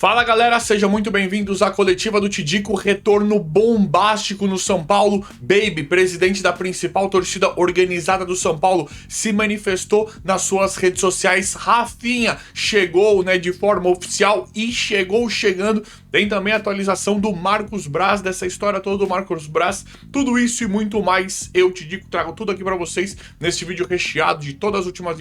Fala galera, sejam muito bem-vindos à coletiva do Tidico, retorno bombástico no São Paulo. Baby, presidente da principal torcida organizada do São Paulo, se manifestou nas suas redes sociais. Rafinha chegou, de forma oficial e chegou chegando. Tem também a atualização do Marcos Braz, dessa história toda do Marcos Braz. Tudo isso e muito mais, eu, Tidico, trago tudo aqui pra vocês nesse vídeo recheado de todas as últimas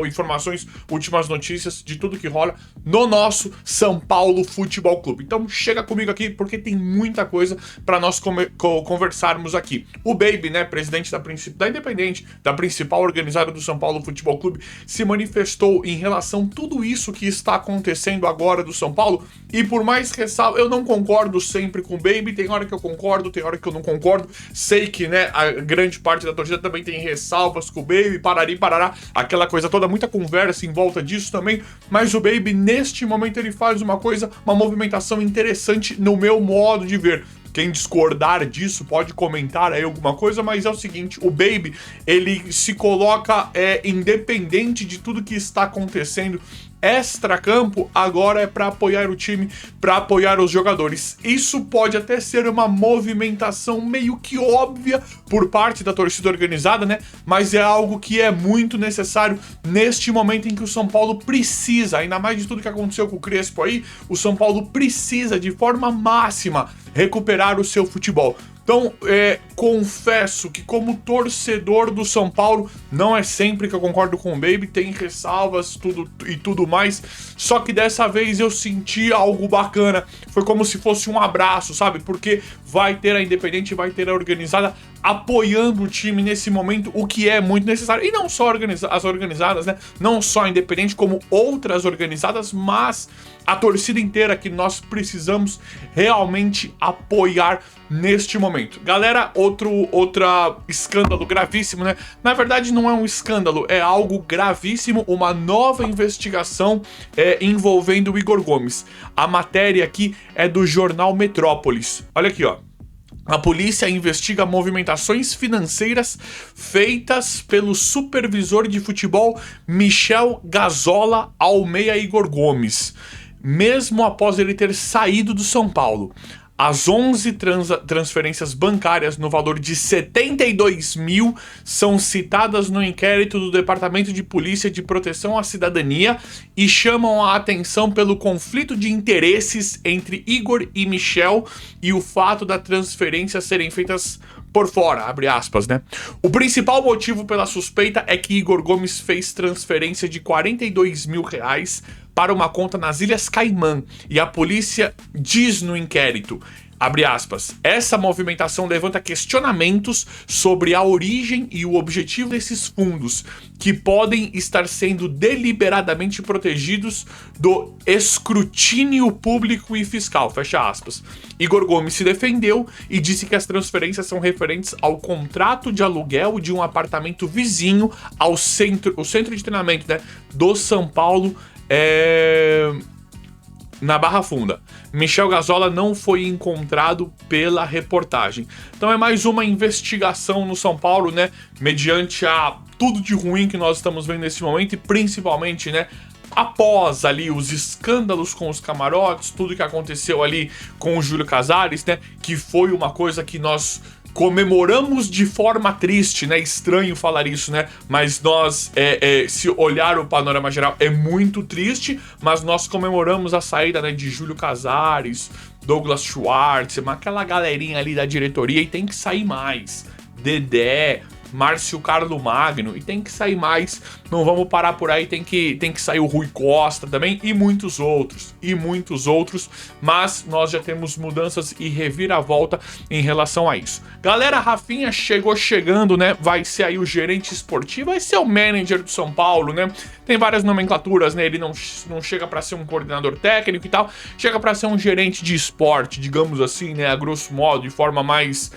informações, últimas notícias, de tudo que rola no nosso São Paulo Futebol Clube. Então chega comigo aqui porque tem muita coisa pra nós conversarmos aqui. O Baby, presidente da Independente, da principal organizada do São Paulo Futebol Clube, se manifestou em relação a tudo isso que está acontecendo agora do São Paulo. E por mais que eu não concordo sempre com o Baby, tem hora que eu concordo, tem hora que eu não concordo. Sei que, a grande parte da torcida também tem ressalvas com o Baby, parari, parará, aquela coisa toda, muita conversa em volta disso também. Mas o Baby, neste momento, ele faz uma movimentação interessante no meu modo de ver. Quem discordar disso pode comentar aí alguma coisa, mas é o seguinte, o Baby, ele se coloca independente de tudo que está acontecendo extra-campo, agora é para apoiar o time, para apoiar os jogadores. Isso pode até ser uma movimentação meio que óbvia por parte da torcida organizada, mas é algo que é muito necessário neste momento em que o São Paulo precisa, ainda mais de tudo que aconteceu com o Crespo aí, o São Paulo precisa de forma máxima recuperar o seu futebol. Então, confesso que como torcedor do São Paulo, não é sempre que eu concordo com o Baby, tem ressalvas tudo mais, só que dessa vez eu senti algo bacana, foi como se fosse um abraço, sabe? Porque vai ter a Independente, vai ter a organizada apoiando o time nesse momento, o que é muito necessário. E não só as organizadas, não só a Independente, como outras organizadas, mas a torcida inteira que nós precisamos realmente apoiar neste momento. Galera, outro escândalo gravíssimo, Na verdade não é um escândalo, é algo gravíssimo, uma nova investigação envolvendo o Igor Gomes. A matéria aqui é do jornal Metrópolis. Olha aqui, ó. A polícia investiga movimentações financeiras feitas pelo supervisor de futebol Michel Gazola ao meia Igor Gomes, mesmo após ele ter saído do São Paulo. As 11 transferências bancárias no valor de 72 mil são citadas no inquérito do Departamento de Polícia de Proteção à Cidadania e chamam a atenção pelo conflito de interesses entre Igor e Michel e o fato das transferências serem feitas por fora, abre aspas, O principal motivo pela suspeita é que Igor Gomes fez transferência de 42 mil reais para uma conta nas Ilhas Caimã, e a polícia diz no inquérito, abre aspas, essa movimentação levanta questionamentos sobre a origem e o objetivo desses fundos, que podem estar sendo deliberadamente protegidos do escrutínio público e fiscal, fecha aspas. Igor Gomes se defendeu e disse que as transferências são referentes ao contrato de aluguel de um apartamento vizinho ao centro de treinamento, do São Paulo, na Barra Funda. Michel Gazola não foi encontrado pela reportagem. Então é mais uma investigação no São Paulo, mediante a tudo de ruim que nós estamos vendo nesse momento e principalmente, após ali os escândalos com os camarotes, tudo que aconteceu ali com o Júlio Casares, que foi uma coisa que nós comemoramos de forma triste, Estranho falar isso, Mas nós, se olhar o panorama geral, é muito triste, mas nós comemoramos a saída, de Júlio Casares, Douglas Schwartz, aquela galerinha ali da diretoria, e tem que sair mais. Dedé, Márcio Carlo Magno, e tem que sair mais, não vamos parar por aí, tem que sair o Rui Costa também, e muitos outros, mas nós já temos mudanças e reviravolta em relação a isso. Galera, Rafinha chegou chegando, vai ser aí o gerente esportivo, vai ser o manager do São Paulo, tem várias nomenclaturas, ele não chega para ser um coordenador técnico e tal, chega para ser um gerente de esporte, digamos assim, a grosso modo, de forma mais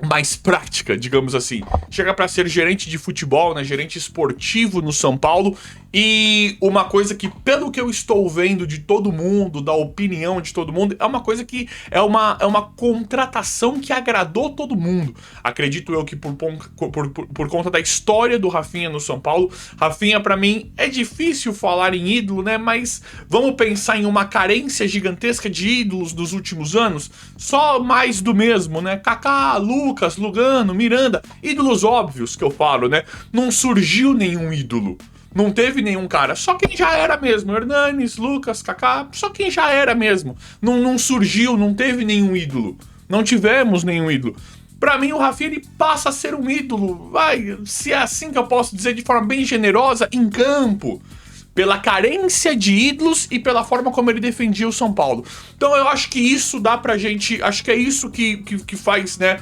mais prática, digamos assim. Chega para ser gerente de futebol, né, gerente esportivo no São Paulo, e uma coisa que, pelo que eu estou vendo de todo mundo, da opinião de todo mundo, é uma coisa que é uma contratação que agradou todo mundo. Acredito eu que por conta da história do Rafinha no São Paulo. Rafinha, para mim, é difícil falar em ídolo, né, mas vamos pensar em uma carência gigantesca de ídolos dos últimos anos, só mais do mesmo, né, Kaká, Lucas, Lugano, Miranda, ídolos óbvios que eu falo, né, não surgiu nenhum ídolo. Não teve nenhum cara, só quem já era mesmo. Hernanes, Lucas, Kaká, só quem já era mesmo. Não surgiu, não teve nenhum ídolo. Não tivemos nenhum ídolo. Pra mim, o Rafinha, ele passa a ser um ídolo, se é assim que eu posso dizer de forma bem generosa, em campo. Pela carência de ídolos e pela forma como ele defendia o São Paulo. Então eu acho que isso dá pra gente, acho que é isso que faz, né,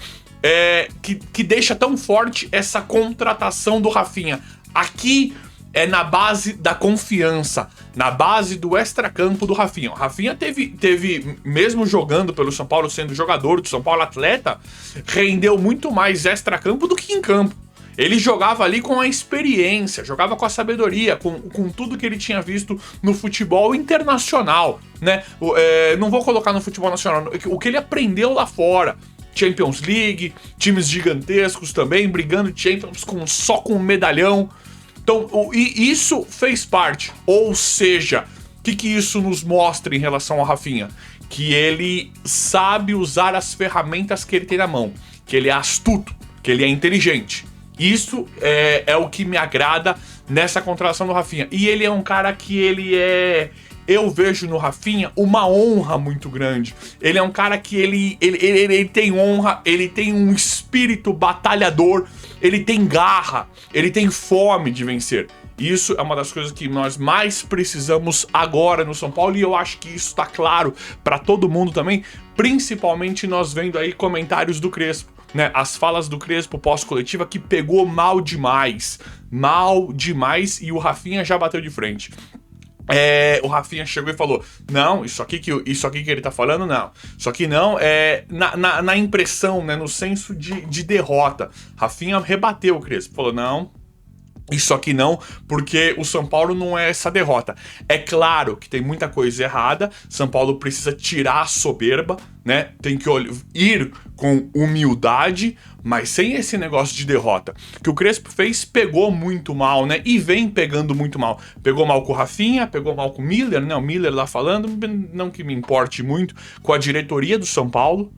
que deixa tão forte essa contratação do Rafinha. Aqui é na base da confiança, na base do extracampo do Rafinha. O Rafinha teve, mesmo jogando pelo São Paulo, sendo jogador do São Paulo, atleta, rendeu muito mais extracampo do que em campo. Ele jogava ali com a experiência, jogava com a sabedoria, com tudo que ele tinha visto no futebol internacional, né? Não vou colocar no futebol nacional, o que ele aprendeu lá fora. Champions League, times gigantescos também, brigando Champions só com um medalhão. Então, isso fez parte. Ou seja, o que isso nos mostra em relação ao Rafinha? Que ele sabe usar as ferramentas que ele tem na mão, que ele é astuto, que ele é inteligente. Isso é o que me agrada nessa contratação do Rafinha. E ele é um cara que eu vejo no Rafinha uma honra muito grande. Ele é um cara que ele tem honra, ele tem um espírito batalhador, ele tem garra, ele tem fome de vencer. Isso é uma das coisas que nós mais precisamos agora no São Paulo, e eu acho que isso tá claro para todo mundo também, principalmente nós vendo aí comentários do Crespo, né? As falas do Crespo pós-coletiva, que pegou mal demais, e o Rafinha já bateu de frente. O Rafinha chegou e falou: não, isso aqui que ele tá falando, não. Isso aqui não, na impressão, né, no senso de derrota. Rafinha rebateu o Crespo, falou: não, isso aqui não, porque o São Paulo não é essa derrota. É claro que tem muita coisa errada, São Paulo precisa tirar a soberba, né? Tem que ir com humildade, mas sem esse negócio de derrota. O que o Crespo fez pegou muito mal, né? E vem pegando muito mal. Pegou mal com o Rafinha, pegou mal com o Miller, né? O Miller lá falando, não que me importe muito, com a diretoria do São Paulo.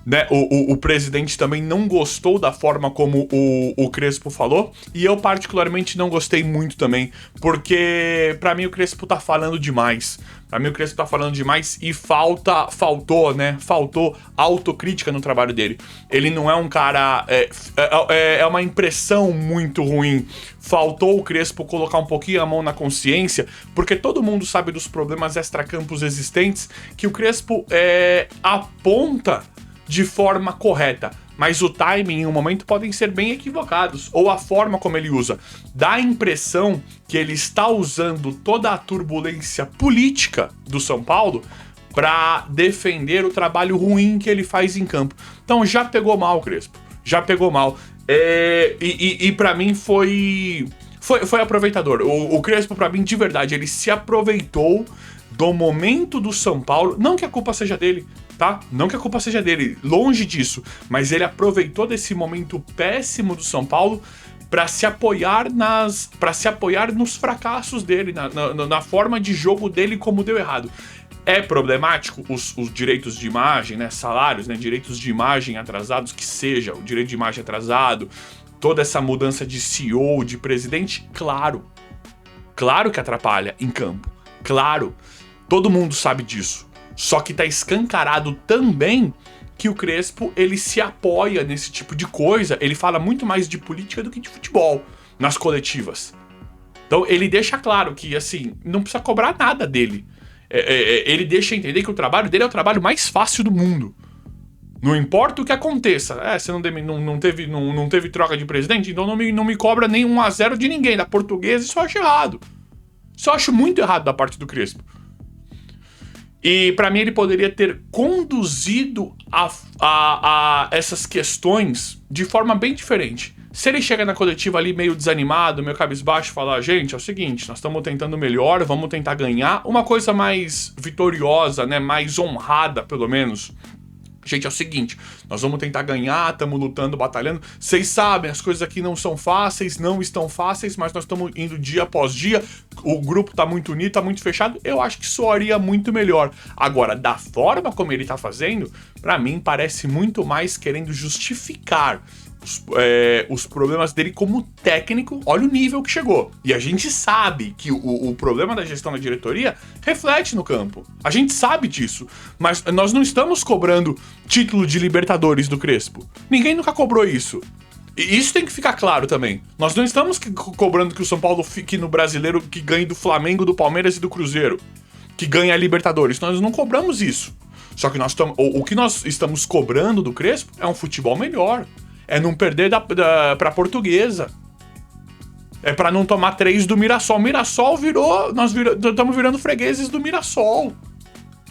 Né, o presidente também não gostou da forma como o Crespo falou, e eu particularmente não gostei muito também, porque pra mim o Crespo tá falando demais. Pra mim o Crespo tá falando demais e faltou autocrítica no trabalho dele. Ele não é um cara... É uma impressão muito ruim. Faltou o Crespo colocar um pouquinho a mão na consciência, porque todo mundo sabe dos problemas extracampos existentes, que o Crespo aponta de forma correta, mas o timing e o momento podem ser bem equivocados, ou a forma como ele usa. Dá a impressão que ele está usando toda a turbulência política do São Paulo para defender o trabalho ruim que ele faz em campo. Então já pegou mal, Crespo, já pegou mal. E para mim foi aproveitador. O Crespo, para mim, de verdade, ele se aproveitou do momento do São Paulo. Não que a culpa seja dele, tá? Não que a culpa seja dele, longe disso. Mas ele aproveitou desse momento péssimo do São Paulo para se apoiar nos fracassos dele, na forma de jogo dele, como deu errado. É problemático os direitos de imagem, né? Salários, né? Direitos de imagem atrasados, que seja, o direito de imagem atrasado, toda essa mudança de CEO, de presidente, claro. Claro que atrapalha em campo. Claro. Todo mundo sabe disso. Só que tá escancarado também que o Crespo, ele se apoia nesse tipo de coisa. Ele fala muito mais de política do que de futebol nas coletivas. Então ele deixa claro que, assim, não precisa cobrar nada dele. Ele deixa entender que o trabalho dele é o trabalho mais fácil do mundo. Não importa o que aconteça. Você não teve troca de presidente, então não me cobra nem 1-0 de ninguém. Da Portuguesa, isso eu acho errado. Isso eu acho muito errado da parte do Crespo. E pra mim ele poderia ter conduzido a essas questões de forma bem diferente. Se ele chega na coletiva ali meio desanimado, meio cabisbaixo, e falar, gente, é o seguinte, nós estamos tentando melhor, vamos tentar ganhar, uma coisa mais vitoriosa, né, mais honrada, pelo menos. Gente, é o seguinte, nós vamos tentar ganhar, estamos lutando, batalhando. Vocês sabem, as coisas aqui não são fáceis, não estão fáceis, mas nós estamos indo dia após dia. O grupo tá muito unido, tá muito fechado. Eu acho que soaria muito melhor. Agora, da forma como ele tá fazendo, pra mim parece muito mais querendo justificar os problemas dele como técnico. Olha o nível que chegou. E a gente sabe que o problema da gestão da diretoria reflete no campo. A gente sabe disso. Mas nós não estamos cobrando título de Libertadores do Crespo. Ninguém nunca cobrou isso. E isso tem que ficar claro também. Nós não estamos cobrando que o São Paulo fique no Brasileiro, que ganhe do Flamengo, do Palmeiras e do Cruzeiro, que ganhe a Libertadores. Nós não cobramos isso. Só que o que nós estamos cobrando do Crespo é um futebol melhor. É não perder pra Portuguesa. É pra não tomar 3 do Mirassol. O Mirassol nós estamos virando fregueses do Mirassol.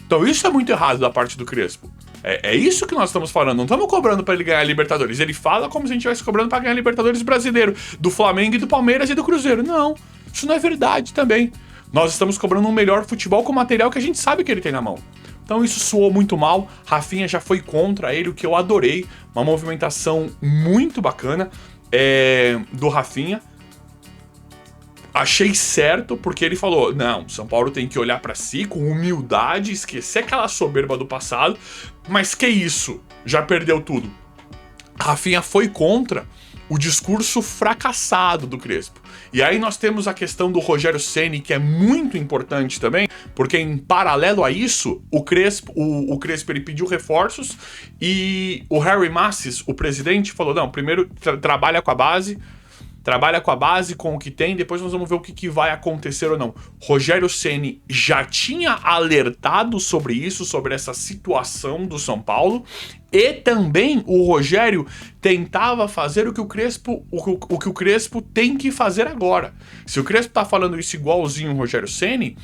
Então isso é muito errado da parte do Crespo. É isso que nós estamos falando. Não estamos cobrando pra ele ganhar a Libertadores. Ele fala como se a gente estivesse cobrando pra ganhar a Libertadores brasileiro. Do Flamengo e do Palmeiras e do Cruzeiro. Não, isso não é verdade também. Nós estamos cobrando um melhor futebol com o material que a gente sabe que ele tem na mão. Então isso soou muito mal, Rafinha já foi contra ele, o que eu adorei, uma movimentação muito bacana do Rafinha. Achei certo, porque ele falou, não, São Paulo tem que olhar pra si com humildade, esquecer aquela soberba do passado, mas que isso, já perdeu tudo. Rafinha foi contra o discurso fracassado do Crespo. E aí nós temos a questão do Rogério Ceni, que é muito importante também, porque em paralelo a isso, o Crespo ele pediu reforços e o Harry Massis, o presidente, falou, não, primeiro trabalha com a base, com o que tem, depois nós vamos ver o que vai acontecer ou não. Rogério Ceni já tinha alertado sobre isso, sobre essa situação do São Paulo, e também o Rogério tentava fazer o que o Crespo tem que fazer agora. Se o Crespo tá falando isso igualzinho o Rogério Ceni,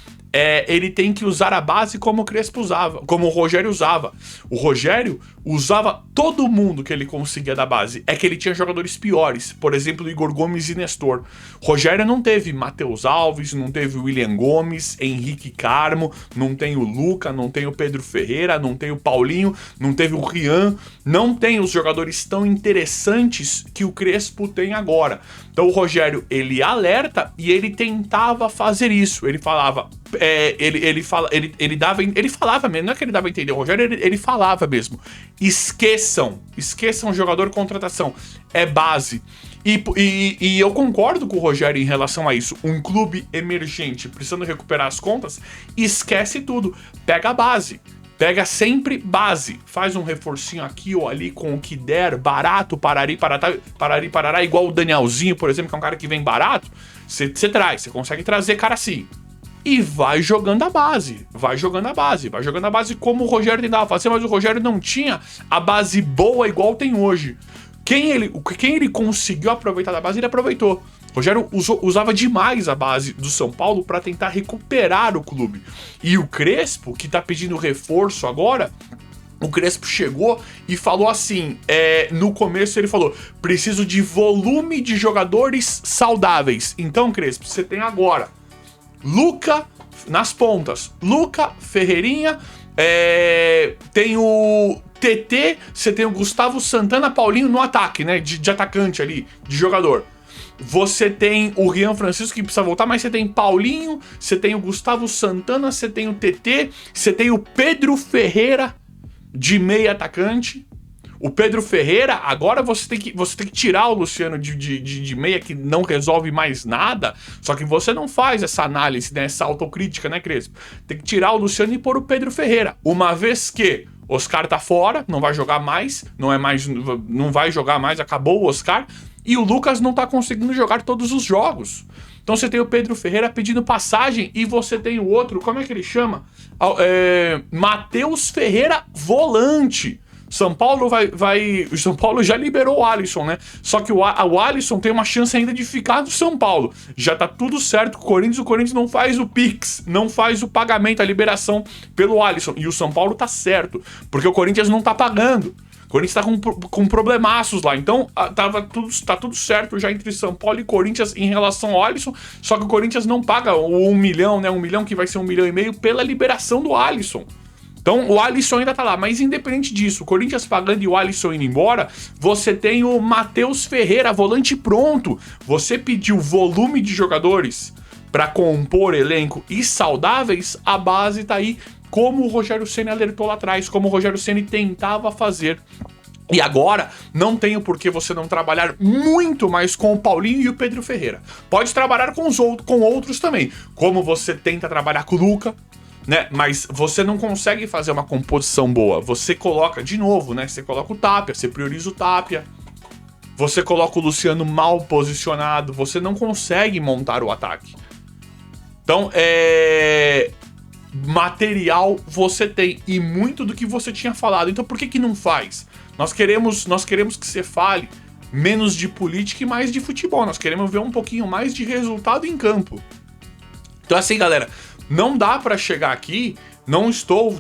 ele tem que usar a base como o Crespo usava, como o Rogério usava. O Rogério usava todo mundo que ele conseguia da base. É que ele tinha jogadores piores, por exemplo, Igor Gomes e Nestor. Rogério não teve Matheus Alves, não teve William Gomes, Henrique Carmo, não tem o Luca, não tem o Pedro Ferreira, não tem o Paulinho, não teve o Rian, não tem os jogadores tão interessantes que o Crespo tem agora. Então o Rogério, ele alerta e ele tentava fazer isso. Ele falava, ele falava mesmo, não é que ele dava a entender, o Rogério, ele falava mesmo. Esqueçam jogador contratação, é base. E eu concordo com o Rogério em relação a isso. Um clube emergente, precisando recuperar as contas, esquece tudo, pega a base. Pega sempre base, faz um reforcinho aqui ou ali com o que der, barato, parará, igual o Danielzinho, por exemplo, que é um cara que vem barato, você traz, você consegue trazer cara assim. E vai jogando a base como o Rogério tentava fazer, mas o Rogério não tinha a base boa igual tem hoje. Quem ele conseguiu aproveitar da base, ele aproveitou. Rogério usava demais a base do São Paulo para tentar recuperar o clube. E o Crespo, que tá pedindo reforço agora, o Crespo chegou e falou assim, no começo ele falou, preciso de volume de jogadores saudáveis. Então, Crespo, você tem agora Luca nas pontas, Luca, Ferreirinha, tem o TT, você tem o Gustavo Santana, Paulinho no ataque, né, de atacante ali, de jogador. Você tem o Rian Francisco, que precisa voltar, mas você tem Paulinho, você tem o Gustavo Santana, você tem o TT, você tem o Pedro Ferreira de meia atacante. O Pedro Ferreira, agora você tem que tirar o Luciano de meia, que não resolve mais nada, só que você não faz essa análise, né, essa autocrítica, né, Crespo? Tem que tirar o Luciano e pôr o Pedro Ferreira. Uma vez que Oscar tá fora, não vai jogar mais, não vai jogar mais, acabou o Oscar, e o Lucas não tá conseguindo jogar todos os jogos. Então você tem o Pedro Ferreira pedindo passagem e você tem o outro, como é que ele chama? Matheus Ferreira volante. São Paulo o São Paulo já liberou o Alisson, né? Só que o Alisson tem uma chance ainda de ficar no São Paulo. Já tá tudo certo com o Corinthians não faz o Pix, não faz o pagamento, a liberação pelo Alisson. E o São Paulo tá certo, porque o Corinthians não tá pagando. O Corinthians tá com problemaços lá. Então, tá tudo certo já entre São Paulo e Corinthians em relação ao Alisson. Só que o Corinthians não paga o 1 milhão, né? 1 milhão que vai ser 1,5 milhão pela liberação do Alisson. Então, o Alisson ainda tá lá. Mas independente disso, o Corinthians pagando e o Alisson indo embora, você tem o Matheus Ferreira, volante pronto. Você pediu volume de jogadores para compor elenco e saudáveis, a base tá aí. Como o Rogério Ceni alertou lá atrás, como o Rogério Ceni tentava fazer. E agora, não tem por que você não trabalhar muito mais com o Paulinho e o Pedro Ferreira. Pode trabalhar com outros também, como você tenta trabalhar com o Luca, né? Mas você não consegue fazer uma composição boa. Você coloca, de novo, né? Você coloca o Tapia, você prioriza o Tapia. Você coloca o Luciano mal posicionado, você não consegue montar o ataque. Então, material você tem e muito do que você tinha falado. Então por que não faz? Nós queremos que você fale menos de política e mais de futebol. Nós queremos ver um pouquinho mais de resultado em campo. Então assim, galera, não dá pra chegar aqui, não estou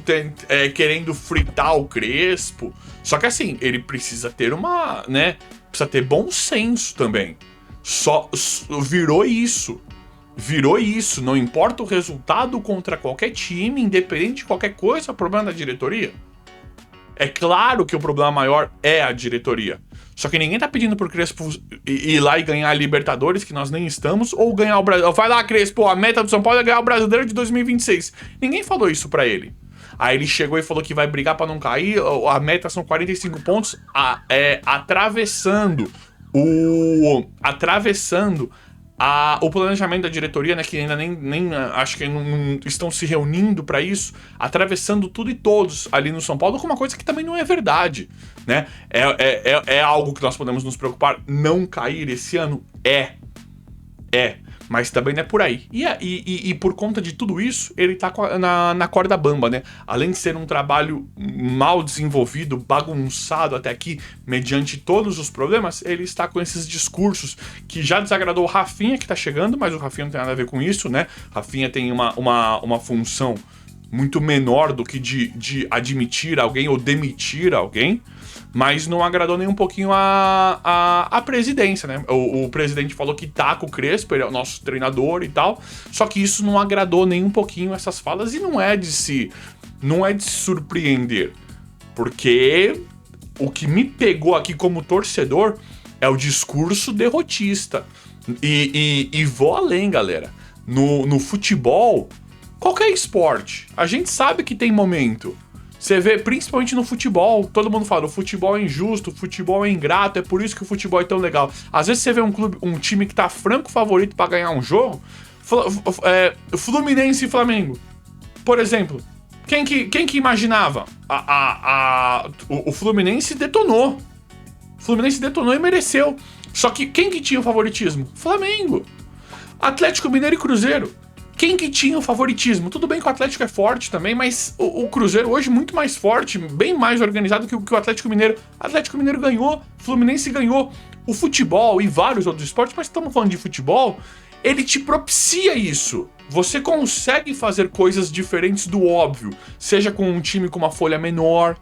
querendo fritar o Crespo, só que assim, ele precisa ter precisa ter bom senso também. Virou isso, não importa o resultado contra qualquer time, independente de qualquer coisa, é o problema da diretoria. É claro que o problema maior é a diretoria. Só que ninguém tá pedindo pro Crespo ir lá e ganhar a Libertadores, que nós nem estamos, ou ganhar o Brasil. Vai lá, Crespo, a meta do São Paulo é ganhar o Brasileiro de 2026. Ninguém falou isso pra ele. Aí ele chegou e falou que vai brigar pra não cair, a meta são 45 pontos, atravessando o planejamento da diretoria, né, que ainda nem acho que não estão se reunindo para isso, atravessando tudo e todos ali no São Paulo, com uma coisa que também não é verdade, né? É algo que nós podemos nos preocupar, não cair esse ano? Mas também não é por aí. E por conta de tudo isso, ele tá na corda bamba, né? Além de ser um trabalho mal desenvolvido, bagunçado até aqui, mediante todos os problemas, ele está com esses discursos que já desagradou o Rafinha, que tá chegando, mas o Rafinha não tem nada a ver com isso, né? Rafinha tem uma função muito menor do que de admitir alguém ou demitir alguém, mas não agradou nem um pouquinho a presidência, né? O presidente falou que tá com o Crespo, ele é o nosso treinador e tal, só que isso não agradou nem um pouquinho essas falas e não é de se surpreender, porque o que me pegou aqui como torcedor é o discurso derrotista. E vou além, galera. No futebol, qualquer esporte, a gente sabe que tem momento. Você vê, principalmente no futebol, todo mundo fala, o futebol é injusto, o futebol é ingrato, é por isso que o futebol é tão legal. Às vezes você vê um time que tá franco favorito pra ganhar um jogo, Fluminense e Flamengo, por exemplo. Quem que imaginava? O Fluminense detonou. O Fluminense detonou e mereceu. Só que quem que tinha o favoritismo? Flamengo. Atlético Mineiro e Cruzeiro. Quem que tinha o favoritismo? Tudo bem que o Atlético é forte também, mas o Cruzeiro hoje muito mais forte, bem mais organizado que o Atlético Mineiro. O Atlético Mineiro ganhou, o Fluminense ganhou. O futebol e vários outros esportes, mas estamos falando de futebol, ele te propicia isso. Você consegue fazer coisas diferentes do óbvio, seja com um time com uma folha menor,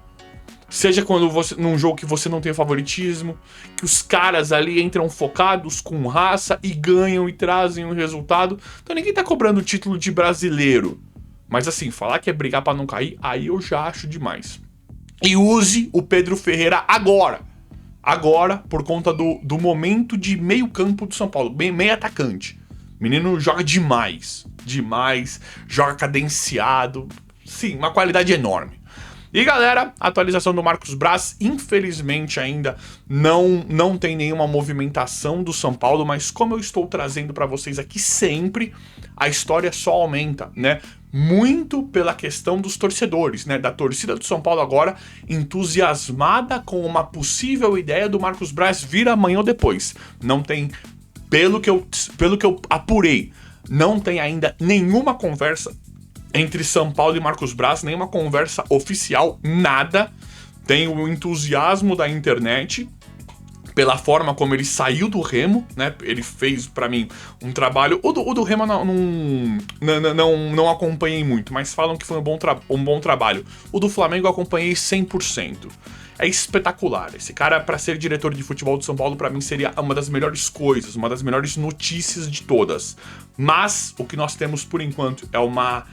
seja quando num jogo que você não tem favoritismo, que os caras ali entram focados com raça e ganham e trazem um resultado. Então ninguém tá cobrando o título de brasileiro. Mas assim, falar que é brigar pra não cair, aí eu já acho demais. E use o Pedro Ferreira agora. Agora, por conta do momento de meio campo do São Paulo. Meio atacante. Menino joga demais. Demais. Joga cadenciado. Sim, uma qualidade enorme. E galera, a atualização do Marcos Braz, infelizmente ainda não tem nenhuma movimentação do São Paulo, mas como eu estou trazendo para vocês aqui sempre, a história só aumenta, né? Muito pela questão dos torcedores, né? Da torcida do São Paulo agora entusiasmada com uma possível ideia do Marcos Braz vir amanhã ou depois. Não tem, pelo que eu apurei, não tem ainda nenhuma conversa entre São Paulo e Marcos Braz, nenhuma conversa oficial, nada. tem o entusiasmo da internet, pela forma como ele saiu do Remo, né? Ele fez, pra mim, um trabalho... O do Remo não acompanhei muito, mas falam que foi um bom trabalho. O do Flamengo eu acompanhei 100%. É espetacular. Esse cara, pra ser diretor de futebol de São Paulo, pra mim seria uma das melhores coisas, uma das melhores notícias de todas. Mas o que nós temos por enquanto é uma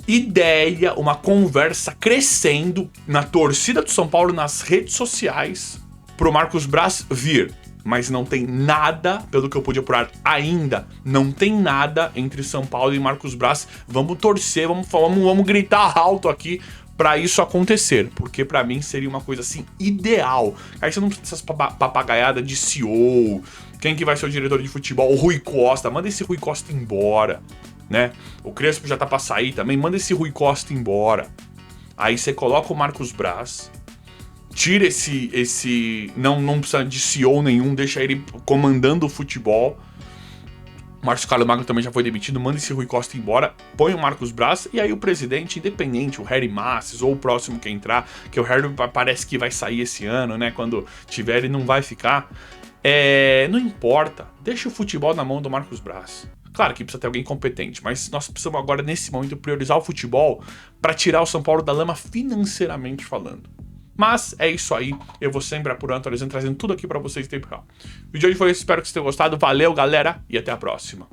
ideia, uma conversa crescendo na torcida do São Paulo, nas redes sociais, pro Marcos Braz vir. Mas não tem nada, pelo que eu pude apurar ainda, não tem nada entre São Paulo e Marcos Braz. Vamos torcer, vamos gritar alto aqui pra isso acontecer, porque pra mim seria uma coisa assim ideal. Aí você não precisa dessas papagaiadas de CEO, quem que vai ser o diretor de futebol, o Rui Costa, manda esse Rui Costa embora, né? O Crespo já tá pra sair também, manda esse Rui Costa embora. Aí você coloca o Marcos Braz, tira esse não precisa de CEO nenhum, deixa ele comandando o futebol. O Márcio Carlos Magno também já foi demitido, manda esse Rui Costa embora, põe o Marcos Braz, e aí o presidente independente, o Harry Masses, ou o próximo que entrar, que o Harry parece que vai sair esse ano, né, quando tiver ele não vai ficar, não importa, deixa o futebol na mão do Marcos Braz. Claro que precisa ter alguém competente, mas nós precisamos agora, nesse momento, priorizar o futebol para tirar o São Paulo da lama financeiramente falando. Mas é isso aí, eu vou sempre apurando, atualizando, trazendo tudo aqui pra vocês em tempo real. O vídeo de hoje foi esse, espero que vocês tenham gostado, valeu galera, e até a próxima.